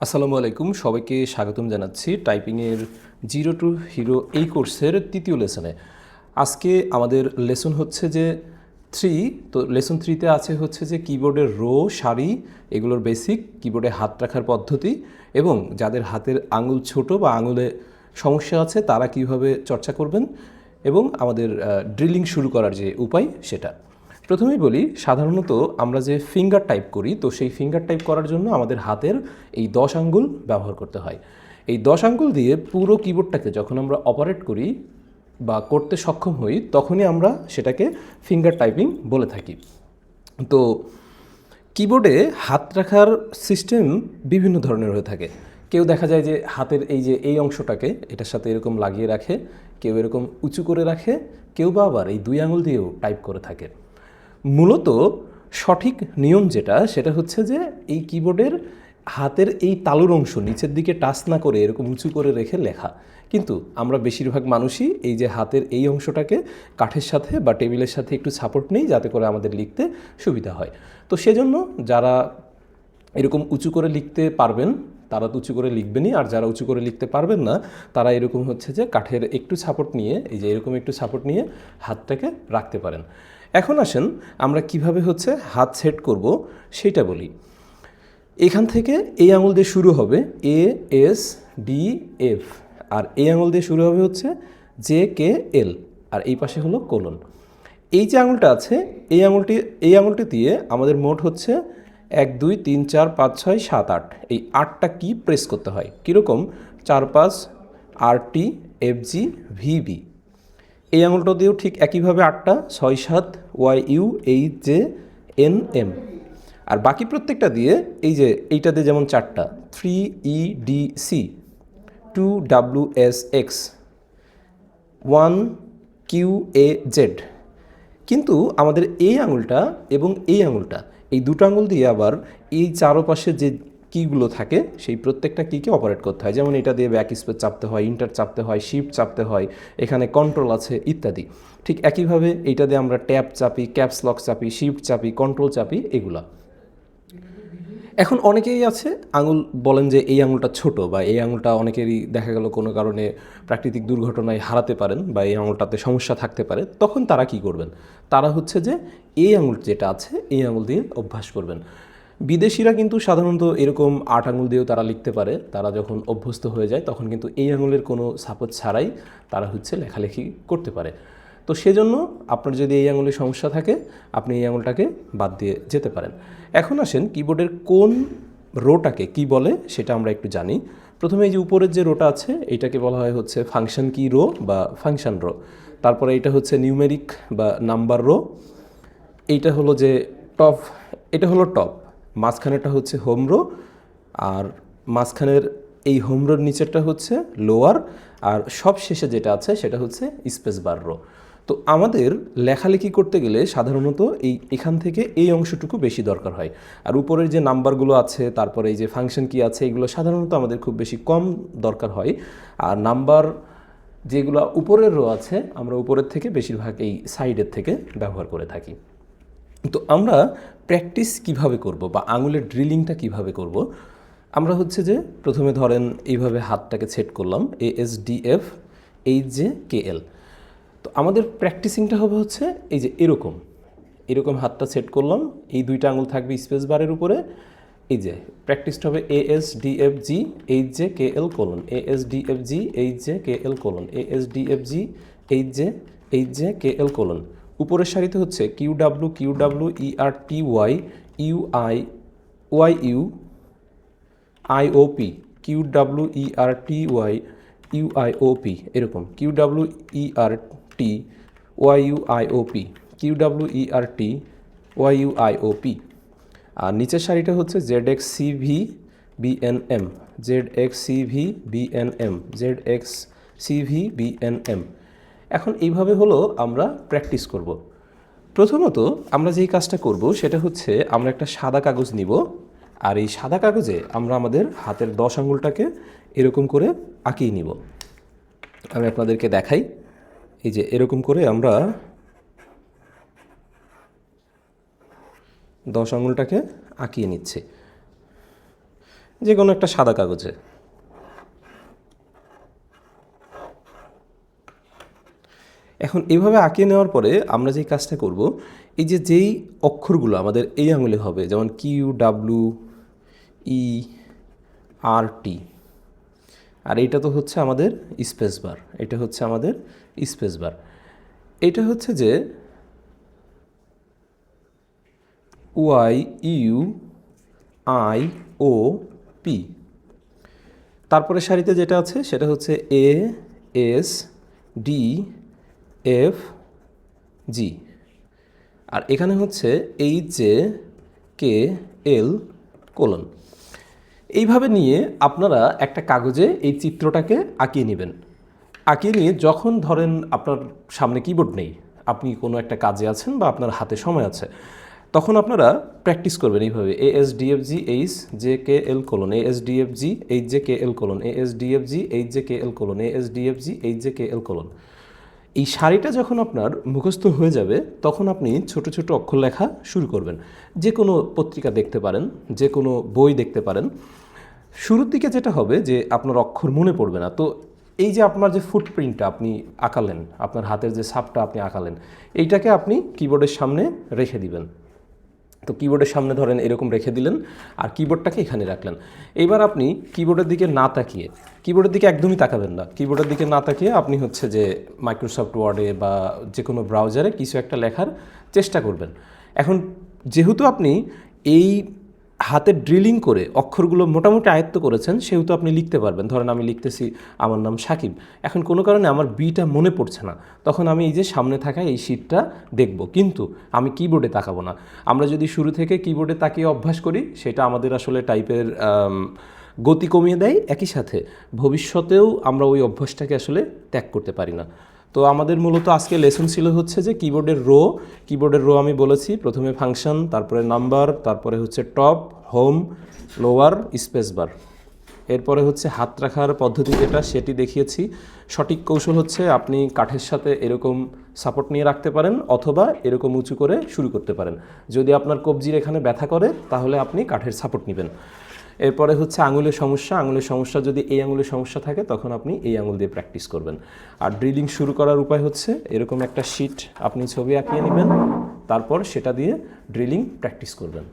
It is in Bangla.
আসসালামু আলাইকুম, সবাইকে স্বাগতম জানাচ্ছি টাইপিংয়ের জিরো টু হিরো এই কোর্সের তৃতীয় লেসনে। আজকে আমাদের লেসন হচ্ছে যে 3। তো লেসন 3তে আছে হচ্ছে যে কিবোর্ডের রো, সারি, এগুলোর বেসিক, কিবোর্ডে হাত রাখার পদ্ধতি এবং যাদের হাতের আঙুল ছোট বা আঙুলে সমস্যা আছে তারা কিভাবে চর্চা করবেন এবং আমাদের ড্রিলিং শুরু করার যে উপায় সেটা। প্রথমেই বলি, সাধারণত আমরা যে ফিঙ্গার টাইপ করি, তো সেই ফিঙ্গার টাইপ করার জন্য আমাদের হাতের এই 10 আঙ্গুল ব্যবহার করতে হয়। এই 10 আঙ্গুল দিয়ে পুরো কিবোর্ডটাকে যখন আমরা অপারেট করি বা করতে সক্ষম হই, তখনই আমরা সেটাকে ফিঙ্গার টাইপিং বলে থাকি। তো কিবোর্ডে হাত রাখার সিস্টেম বিভিন্ন ধরনের হয়ে থাকে। কেউ দেখা যায় যে হাতের এই অংশটাকে এটার সাথে এরকম লাগিয়ে রাখে, কেউ এরকম উঁচু করে রাখে, কেউ বা আবার এই 2 আঙুল দিয়েও টাইপ করে থাকে। মূলত সঠিক নিয়ম যেটা, সেটা হচ্ছে যে এই কিবোর্ডের হাতের এই তালুর অংশ নিচের দিকে টাচ না করে এরকম উঁচু করে রেখে লেখা। কিন্তু আমরা বেশিরভাগ মানুষই এই যে হাতের এই অংশটাকে কাঠের সাথে বা টেবিলের সাথে একটু সাপোর্ট নেই, যাতে করে আমাদের লিখতে সুবিধা হয়। তো সেজন্য যারা এরকম উঁচু করে লিখতে পারবেন তারা তো উঁচু করে লিখবেনই, আর যারা উঁচু করে লিখতে পারবেন না তারা এরকম হচ্ছে যে কাঠের একটু সাপোর্ট নিয়ে, এই যে এরকম একটু সাপোর্ট নিয়ে হাতটাকে রাখতে পারেন। এখন আসেন আমরা কিভাবে হচ্ছে হাত সেট করব সেইটা বলি। এখান থেকে এই আঙুল দিয়ে শুরু হবে এ, এস, ডি, এফ, আর এই আঙুল দিয়ে শুরু হবে হচ্ছে জে, কে, এল, আর এই পাশে হলো কোলন। এই যে আঙুলটা আছে, এই আঙুলটি দিয়ে আমাদের মোট হচ্ছে 1, 2, 3, 4, 5, 6, 7, 8, এই 8টা কি প্রেস করতে হয়। কীরকম? 4, 5, আর T, F G, V B. এই আঙুলটা দিয়েও ঠিক একইভাবে 8টা, 6, 7, Y U, H J, N M. আর বাকি প্রত্যেকটা দিয়ে এই যে এইটা দিয়ে যেমন 4টা, 3 E D C, 2 W S X, 1 Q A Z. কিন্তু আমাদের এই আঙুলটা এবং এই আঙুলটা, এই দুটো আঙুল দিয়ে আবার এই চারপাশে যে কিগুলো থাকে সেই প্রত্যেকটা কিকে অপারেট করতে হয়। যেমন এটা দিয়ে ব্যাক স্পেস চাপতে হয়, ইন্টার চাপতে হয়, শিফট চাপতে হয়, এখানে কন্ট্রোল আছে ইত্যাদি। ঠিক একইভাবে এইটা দিয়ে আমরা ট্যাব চাপি, ক্যাপস লক চাপি, শিফট চাপি, কন্ট্রোল চাপি, এগুলা। এখন অনেকেই আছে আঙুল বলেন যে এই আঙুলটা ছোট, বা এই আঙুলটা অনেকেরই দেখা গেল কোনো কারণে প্রাকৃতিক দুর্ঘটনায় হারাতে পারেন, বা এই আঙুলটাতে সমস্যা থাকতে পারে। তখন তারা কি করবেন? তারা হচ্ছে যে এই আঙুল যেটা আছে এই আঙুল দিয়ে অভ্যাস করবেন। বিদেশিরা কিন্তু সাধারণত এরকম 8 আঙুল দিয়েও তারা লিখতে পারে। তারা যখন অভ্যস্ত হয়ে যায় তখন কিন্তু এই আঙুলের কোনো সাপোর্ট ছাড়াই তারা হচ্ছে লেখালেখি করতে পারে। তো সেজন্য আপনার যদি এই আঙুলের সমস্যা থাকে, আপনি এই আঙুলটাকে বাদ দিয়ে যেতে পারেন। এখন আসেন কিবোর্ডের কোন রোটাকে কি বলে সেটা আমরা একটু জানি। প্রথমে এই যে উপরের যে রোটা আছে এইটাকে বলা হয় হচ্ছে ফাংশন কি রো বা ফাংশন রো। তারপরে এটা হচ্ছে নিউমেরিক বা নাম্বার রো। এইটা হলো যে টপ, এটা হলো টপ। মাঝখানেরটা হচ্ছে হোম রো, আর মাঝখানের এই হোম রোর নিচেরটা হচ্ছে লোয়ার, আর সব শেষে যেটা আছে সেটা হচ্ছে স্পেস বার রো। তো আমাদের লেখালেখি করতে গেলে সাধারণত এখান থেকে এই অংশটুকু বেশি দরকার হয়। আর উপরের যে নাম্বারগুলো আছে, তারপরে এই যে ফাংশন কি আছে, এগুলো সাধারণত আমাদের খুব বেশি কম দরকার হয়। আর নাম্বার যেগুলো উপরের রো আছে, আমরা উপরের থেকে বেশিরভাগ এই সাইডের থেকে ব্যবহার করে থাকি। তো আমরা প্র্যাকটিস কিভাবে করব বা আঙুলের ড্রিলিংটা কিভাবে করব? আমরা হচ্ছে যে প্রথমে ধরেন এইভাবে হাতটাকে সেট করলাম, ASDF, HJKL। তো আমাদের প্র্যাকটিসিংটা হবে হচ্ছে এই যে এরকম এরকম হাতটা সেট করলাম, এই দুইটা আঙুল থাকবে স্পেস বারের উপরে। এই যে প্র্যাকটিসটা হবে ASDFG, HJKL colon, ASDFG, HJKL colon, ASDFG, HJKL colon. উপরের সারিতে হচ্ছে QW, QW, ERTY, UI, YU, IOP, QW, ERTY, UIOP, এরকম QW, ERT, YUIOP, QW, ERT, YUIOP। আর নিচের সারিটা হচ্ছে ZXCV, BNM, ZXCV, BNM, ZXCV, BNM। এখন এইভাবে হলো আমরা প্র্যাকটিস করব। প্রথমত আমরা যেই কাজটা করব সেটা হচ্ছে আমরা একটা সাদা কাগজ নিব, আর এই সাদা কাগজে আমরা আমাদের হাতের 10 আঙুলটাকে এরকম করে আঁকিয়ে নিব। আমি আপনাদেরকে দেখাই। এই যে এরকম করে আমরা 10 আঙুলটাকে আঁকিয়ে নিচ্ছি। যে কোনো একটা সাদা কাগজে। এখন এইভাবে আঁকিয়ে নেওয়ার পরে আমরা যেই কাজটা করব, এই যে যেই অক্ষরগুলো আমাদের এই আঙুলে হবে, যেমন কিউ, ডাব্লু, ই, আর, টি, আর এটা তো হচ্ছে আমাদের স্পেস বার, এটা হচ্ছে আমাদের স্পেস বার। এটা হচ্ছে যে Y, U, I, O, P. তারপরে সারিতে যেটা আছে সেটা হচ্ছে A, S, D, F, G. আর এখানে হচ্ছে H, J, K, L, colon. এইভাবে নিয়ে আপনারা একটা কাগজে এই চিত্রটাকে আঁকিয়ে নেবেন। আঁকিয়ে নিয়ে যখন ধরেন আপনার সামনে কিবোর্ড নেই, আপনি কোনো একটা কাজে আছেন বা আপনার হাতে সময় আছে, তখন আপনারা প্র্যাকটিস করবেন এইভাবে এ S D F G H J K L colon, এ S D F G H J K L colon, এ S D F G H J K L colon, এ S D F G H J K L colon. এই সারিটা যখন আপনার মুখস্থ হয়ে যাবে তখন আপনি ছোট ছোট অক্ষর লেখা শুরু করবেন। যে কোনো পত্রিকা দেখতে পারেন, যে কোনো বই দেখতে পারেন। শুরুর দিকে যেটা হবে যে আপনার অক্ষর মনে পড়বে না, তো এই যে আপনার যে ফুটপ্রিন্টটা আপনি আঁকালেন, আপনার হাতের যে ছাপটা আপনি আঁকালেন, এইটাকে আপনি কিবোর্ডের সামনে রেখে দিবেন। তো কিবোর্ডের সামনে ধরেন এরকম রেখে দিলেন আর কিবোর্ডটাকে এখানে রাখলেন। এবার আপনি কিবোর্ডের দিকে না তাকিয়ে, কিবোর্ডের দিকে একদমই তাকাবেন না, কিবোর্ডের দিকে না তাকিয়ে আপনি হচ্ছে যে মাইক্রোসফট ওয়ার্ডে বা যে কোনো ব্রাউজারে কিছু একটা লেখার চেষ্টা করবেন। এখন যেহেতু আপনি এই হাতে ড্রিলিং করে অক্ষরগুলো মোটামুটি আয়ত্ত করেছেন, সেহেতু আপনি লিখতে পারবেন। ধরেন আমি লিখতেছি আমার নাম সাকিব, এখন কোনো কারণে আমার বিটা মনে পড়ছে না, তখন আমি এই যে সামনে থাকা এই শীটটা দেখব, কিন্তু আমি কিবোর্ডে তাকাবো না। আমরা যদি শুরু থেকে কিবোর্ডে তাকিয়ে অভ্যাস করি, সেটা আমাদের আসলে টাইপের গতি কমিয়ে দেয়, একই সাথে ভবিষ্যতেও আমরা ওই অভ্যাসটাকে আসলে ত্যাগ করতে পারি না। তো আমাদের মূলত আজকে লেসন ছিল হচ্ছে যে কিবোর্ডের রো আমি বলেছি, প্রথমে ফাংশন, তারপরে নাম্বার, তারপরে হচ্ছে top, home, lower, space bar. এরপরে হচ্ছে হাত রাখার পদ্ধতি যেটা সেটি দেখিয়েছি। সঠিক কৌশল হচ্ছে আপনি কাঠের সাথে এরকম সাপোর্ট নিয়ে রাখতে পারেন অথবা এরকম উঁচু করে শুরু করতে পারেন। যদি আপনার কবজির এখানে ব্যথা করে তাহলে আপনি কাঠের সাপোর্ট নেবেন। এরপরে হচ্ছে আঙুলের সমস্যা যদি এই আঙুলের সমস্যা থাকে তখন আপনি এই আঙুল দিয়ে প্র্যাকটিস করবেন। আর ড্রিলিং শুরু করার উপায় হচ্ছে এরকম একটা শিট আপনি ছবি আঁকিয়ে নেবেন, তারপর সেটা দিয়ে ড্রিলিং প্র্যাকটিস করবেন।